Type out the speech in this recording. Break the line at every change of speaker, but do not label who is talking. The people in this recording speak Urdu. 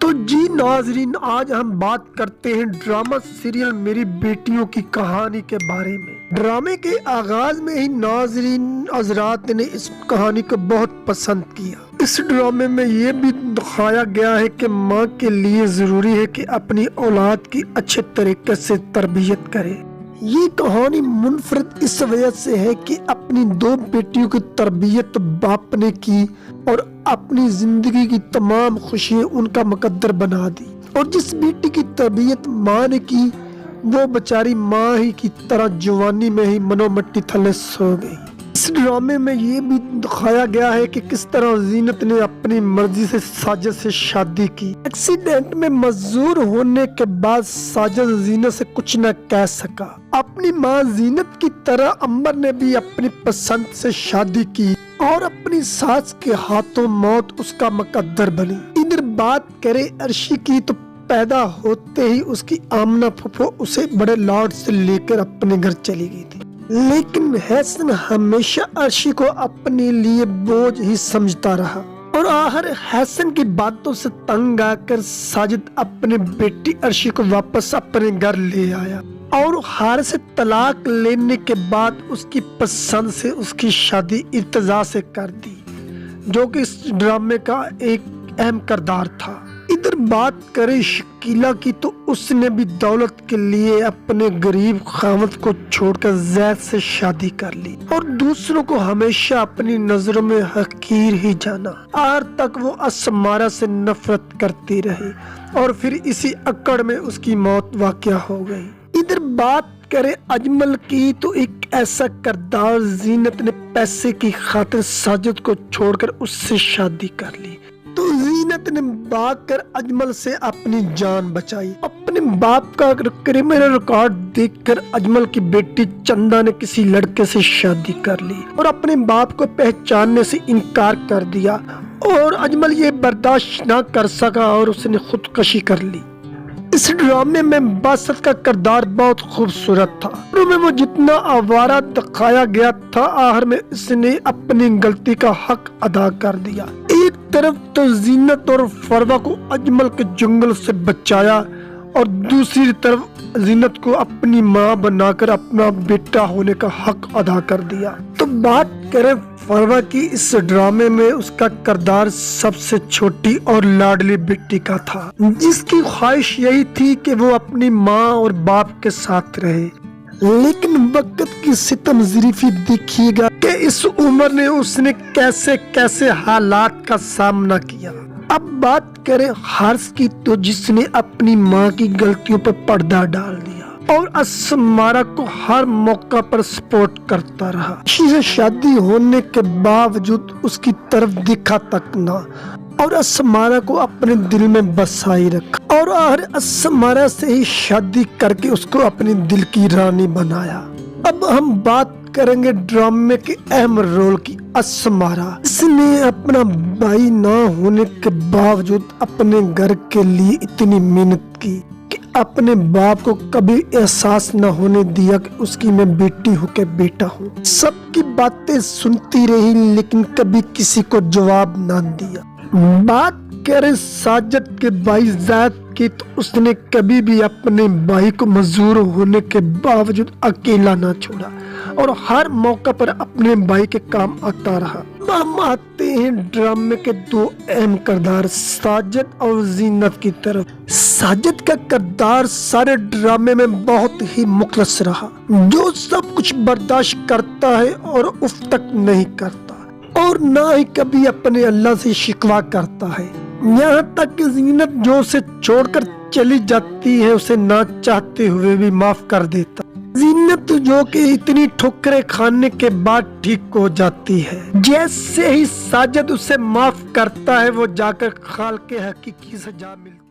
تو جی ناظرین، آج ہم بات کرتے ہیں ڈرامہ سیریل میری بیٹیوں کی کہانی کے بارے میں۔ ڈرامے کے آغاز میں ہی ناظرین حضرات نے اس کہانی کو بہت پسند کیا۔ اس ڈرامے میں یہ بھی دکھایا گیا ہے کہ ماں کے لیے ضروری ہے کہ اپنی اولاد کی اچھے طریقے سے تربیت کرے۔ یہ کہانی منفرد اس وجہ سے ہے کہ اپنی دو بیٹیوں کی تربیت باپ نے کی اور اپنی زندگی کی تمام خوشیاں ان کا مقدر بنا دی، اور جس بیٹی کی تربیت ماں نے کی وہ بیچاری ماں ہی کی طرح جوانی میں ہی منو مٹی تھلے سو گئی۔ اس ڈرامے میں یہ بھی دکھایا گیا ہے کہ کس طرح زینت نے اپنی مرضی سے ساجد سے شادی کی۔ ایکسیڈنٹ میں معذور ہونے کے بعد ساجد زینت سے کچھ نہ کہہ سکا۔ اپنی ماں زینت کی طرح امبر نے بھی اپنی پسند سے شادی کی اور اپنی ساس کے ہاتھوں موت اس کا مقدر بنی۔ ادھر بات کرے عرشی کی تو پیدا ہوتے ہی اس کی آمنہ پھپھو اسے بڑے لاڈ سے لے کر اپنے گھر چلی گئی تھی، لیکن حسن ہمیشہ عرشی کو اپنے لیے بوجھ ہی سمجھتا رہا، اور آخر حسن کی باتوں سے تنگ آ کر ساجد اپنے بیٹی عرشی کو واپس اپنے گھر لے آیا اور ہار سے طلاق لینے کے بعد اس کی پسند سے اس کی شادی ارتضا سے کر دی، جو کہ اس ڈرامے کا ایک اہم کردار تھا۔ ادھر بات کریں شکیلا کی تو اس نے بھی دولت کے لیے اپنے غریب خاوند کو چھوڑ کر زید سے شادی کر لی اور دوسروں کو ہمیشہ اپنی نظروں میں حقیر ہی جانا۔ آخر تک وہ اسمارہ سے نفرت کرتی رہی اور پھر اسی اکڑ میں اس کی موت واقع ہو گئی۔ ادھر بات کرے اجمل کی تو ایک ایسا کردار زینت نے پیسے کی خاطر ساجد کو چھوڑ کر اس سے شادی کر لی، تو زینت نے بھاگ کر اجمل سے اپنی جان بچائی۔ اپنے باپ کا کرمنل ریکارڈ دیکھ کر اجمل کی بیٹی چندا نے کسی لڑکے سے شادی کر لی اور اپنے باپ کو پہچاننے سے انکار کر دیا، اور اجمل یہ برداشت نہ کر سکا اور اس نے خودکشی کر لی۔ اس ڈرامے میں باسط کا کردار بہت خوبصورت تھا، میں وہ جتنا آوارہ دکھایا گیا تھا آخر میں اس نے اپنی غلطی کا حق ادا کر دیا۔ ایک طرف تو زینت اور فروہ کو اجمل کے جنگل سے بچایا اور دوسری طرف زینت کو اپنی ماں بنا کر اپنا بیٹا ہونے کا حق ادا کر دیا۔ تو بات کریں فروہ کی، اس ڈرامے میں اس کا کردار سب سے چھوٹی اور لاڈلی بیٹی کا تھا، جس کی خواہش یہی تھی کہ وہ اپنی ماں اور باپ کے ساتھ رہے، لیکن وقت کی ستم ظریفی دیکھیے گا کہ اس عمر نے اس نے کیسے کیسے حالات کا سامنا کیا۔ اب بات کریں ہارس کی تو جس نے اپنی ماں کی غلطیوں پر پردہ ڈال دیا اور اسمارہ کو ہر موقع پر سپورٹ کرتا رہا، اسی سے شادی ہونے کے باوجود اس کی طرف دیکھا تک نہ، اور اسمارہ کو اپنے دل میں بسائی رکھا اور آخر اسمارہ سے ہی شادی کر کے اس کو اپنے دل کی رانی بنایا۔ اب ہم بات کریں گے ڈرامے کے اہم رول کی، اسمارہ۔ اس نے اپنا بھائی نہ ہونے کے باوجود اپنے گھر کے لیے اتنی محنت کی کہ اپنے باپ کو کبھی احساس نہ ہونے دیا کہ اس کی میں بیٹی ہو کے بیٹا ہوں۔ سب کی باتیں سنتی رہی لیکن کبھی کسی کو جواب نہ دیا۔ بات کریں ساجد کے بھائی زید کی تو اس نے کبھی بھی اپنے بھائی کو معذور ہونے کے باوجود اکیلا نہ چھوڑا اور ہر موقع پر اپنے بھائی کے کام آتا رہا۔ ہم آتے ہیں ڈرامے کے دو اہم کردار ساجد اور زینت کی طرف۔ ساجد کا کردار سارے ڈرامے میں بہت ہی مخلص رہا، جو سب کچھ برداشت کرتا ہے اور اف تک نہیں کرتا اور نہ ہی کبھی اپنے اللہ سے شکوہ کرتا ہے، یہاں تک کہ زینت جو اسے چھوڑ کر چلی جاتی ہے اسے نہ چاہتے ہوئے بھی معاف کر دیتا۔ زینت جو کہ اتنی ٹھوکریں کھانے کے بعد ٹھیک ہو جاتی ہے، جیسے ہی ساجد اسے معاف کرتا ہے وہ جا کر خالق حقیقی سزا ملتی ہے۔